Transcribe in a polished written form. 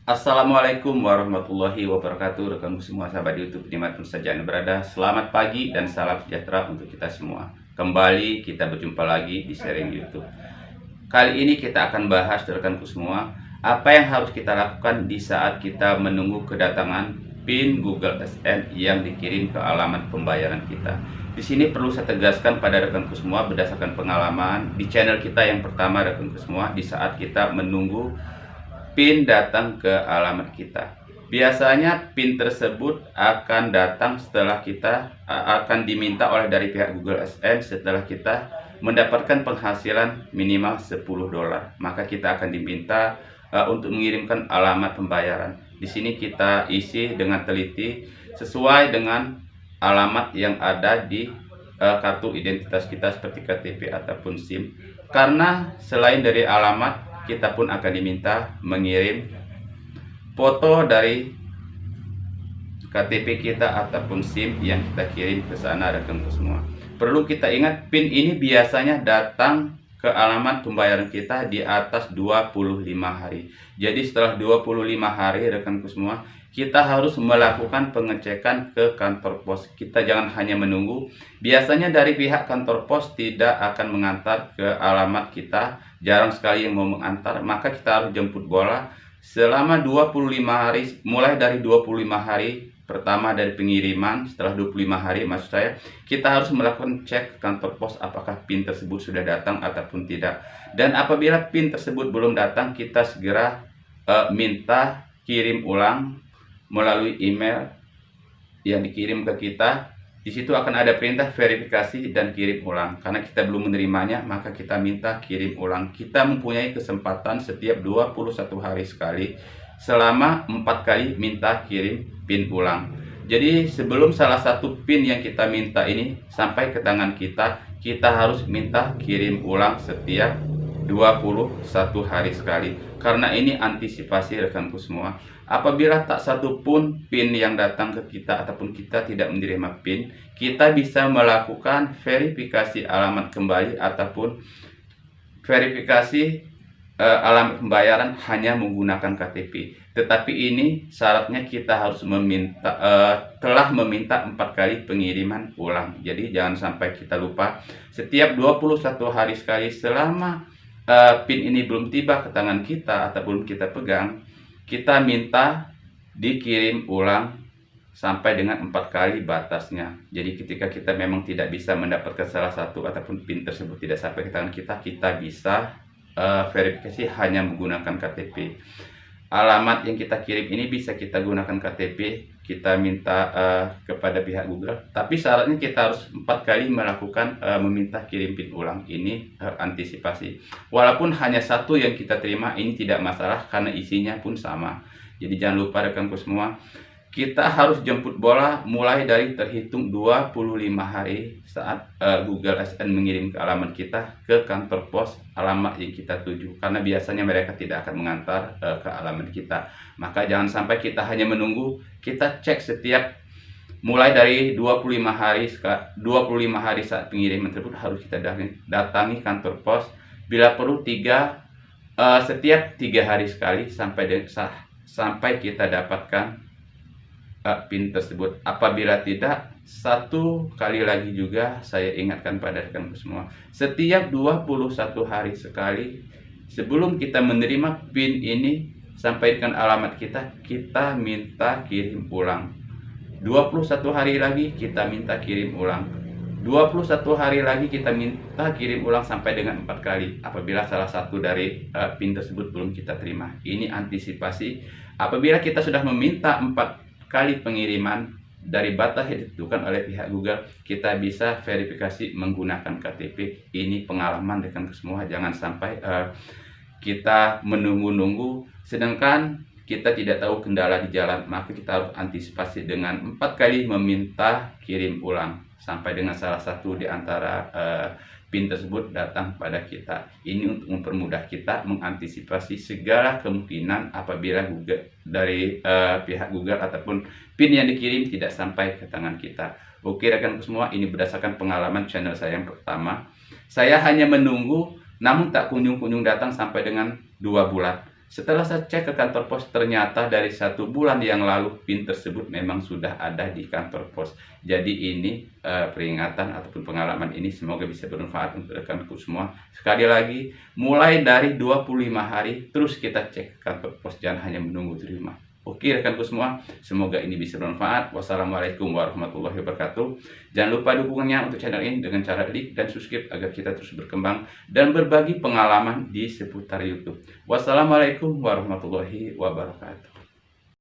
Assalamualaikum warahmatullahi wabarakatuh. Rekanku semua, sahabat YouTube dimanapun saja Anda berada, selamat pagi dan salam sejahtera untuk kita semua. Kembali kita berjumpa lagi di sharing YouTube. Kali ini kita akan bahas, rekanku semua, apa yang harus kita lakukan di saat kita menunggu kedatangan PIN Google AdSense yang dikirim ke alamat pembayaran kita. Di sini perlu saya tegaskan pada rekanku semua, berdasarkan pengalaman di channel kita yang pertama, rekanku semua, di saat kita menunggu PIN datang ke alamat kita. Biasanya PIN tersebut akan datang setelah kita akan diminta oleh dari pihak Google AdSense setelah kita mendapatkan penghasilan minimal $10. Maka kita akan diminta untuk mengirimkan alamat pembayaran. Di sini kita isi dengan teliti sesuai dengan alamat yang ada di kartu identitas kita seperti KTP ataupun SIM. Karena selain dari alamat, kita pun akan diminta mengirim foto dari KTP kita ataupun SIM yang kita kirim ke sana, rekanku semua. Perlu kita ingat, PIN ini biasanya datang ke alamat pembayaran kita di atas 25 hari. Jadi setelah 25 hari, rekanku semua, kita harus melakukan pengecekan ke kantor pos. Kita jangan hanya menunggu. Biasanya dari pihak kantor pos tidak akan mengantar ke alamat kita, jarang sekali yang mau mengantar, maka kita harus jemput bola selama 25 hari, mulai dari 25 hari pertama dari pengiriman. Setelah 25 hari, maksud saya, kita harus melakukan cek ke kantor pos apakah PIN tersebut sudah datang ataupun tidak. Dan apabila PIN tersebut belum datang, kita segera minta kirim ulang melalui email yang dikirim ke kita. Di situ akan ada perintah verifikasi dan kirim ulang. Karena kita belum menerimanya, maka kita minta kirim ulang. Kita mempunyai kesempatan setiap 21 hari sekali, selama 4 kali minta kirim PIN ulang. Jadi sebelum salah satu PIN yang kita minta ini sampai ke tangan kita, kita harus minta kirim ulang setiap 21 hari sekali. Karena ini antisipasi, rekanku semua. Apabila tak satu pun PIN yang datang ke kita ataupun kita tidak menerima PIN, kita bisa melakukan verifikasi alamat kembali ataupun verifikasi alamat pembayaran hanya menggunakan KTP. Tetapi ini syaratnya kita harus telah meminta 4 kali pengiriman ulang. Jadi jangan sampai kita lupa. Setiap 21 hari sekali selama PIN ini belum tiba ke tangan kita ataupun kita pegang, kita minta dikirim ulang sampai dengan 4 kali batasnya. Jadi ketika kita memang tidak bisa mendapatkan salah satu ataupun PIN tersebut tidak sampai ke tangan kita, kita bisa verifikasi hanya menggunakan KTP. Alamat yang kita kirim ini bisa kita gunakan KTP, kita minta kepada pihak Google. Tapi syaratnya kita harus 4 kali melakukan meminta kirim PIN ulang. Ini antisipasi. Walaupun hanya satu yang kita terima, ini tidak masalah karena isinya pun sama. Jadi jangan lupa, rekanku semua, kita harus jemput bola mulai dari terhitung 25 hari saat Google AdSense mengirim ke alamat kita ke kantor pos alamat yang kita tuju. Karena biasanya mereka tidak akan mengantar ke alamat kita. Maka jangan sampai kita hanya menunggu, kita cek setiap mulai dari 25 hari saat pengiriman tersebut harus kita datangi kantor pos. Bila perlu setiap 3 hari sekali sampai kita dapatkan PIN tersebut. Apabila tidak, 1 kali lagi juga saya ingatkan pada rekanku semua, setiap 21 hari sekali sebelum kita menerima PIN ini sampaikan alamat kita, kita minta kirim ulang. 21 hari lagi kita minta kirim ulang. 21 hari lagi kita minta kirim ulang sampai dengan 4 kali apabila salah satu dari PIN tersebut belum kita terima. Ini antisipasi. Apabila kita sudah meminta 4 kali pengiriman dari batas yang ditentukan oleh pihak Google, kita bisa verifikasi menggunakan KTP. Ini pengalaman rekan semua, jangan sampai kita menunggu-nunggu sedangkan kita tidak tahu kendala di jalan. Maka kita harus antisipasi dengan 4 kali meminta kirim ulang sampai dengan salah satu di antara PIN tersebut datang pada kita. Ini untuk mempermudah kita mengantisipasi segala kemungkinan apabila dari pihak Google ataupun PIN yang dikirim tidak sampai ke tangan kita. Oke rekanku semua, ini berdasarkan pengalaman channel saya yang pertama. Saya hanya menunggu, namun tak kunjung-kunjung datang sampai dengan 2 bulan. Setelah saya cek ke kantor pos, ternyata dari 1 bulan yang lalu PIN tersebut memang sudah ada di kantor pos. Jadi ini peringatan ataupun pengalaman ini semoga bisa bermanfaat untuk rekanku semua. Sekali lagi, mulai dari 25 hari terus kita cek ke kantor pos, jangan hanya menunggu terima. Oke rekanku semua, semoga ini bisa bermanfaat. Wassalamualaikum warahmatullahi wabarakatuh. Jangan lupa dukungannya untuk channel ini dengan cara like dan subscribe agar kita terus berkembang dan berbagi pengalaman di seputar YouTube. Wassalamualaikum warahmatullahi wabarakatuh.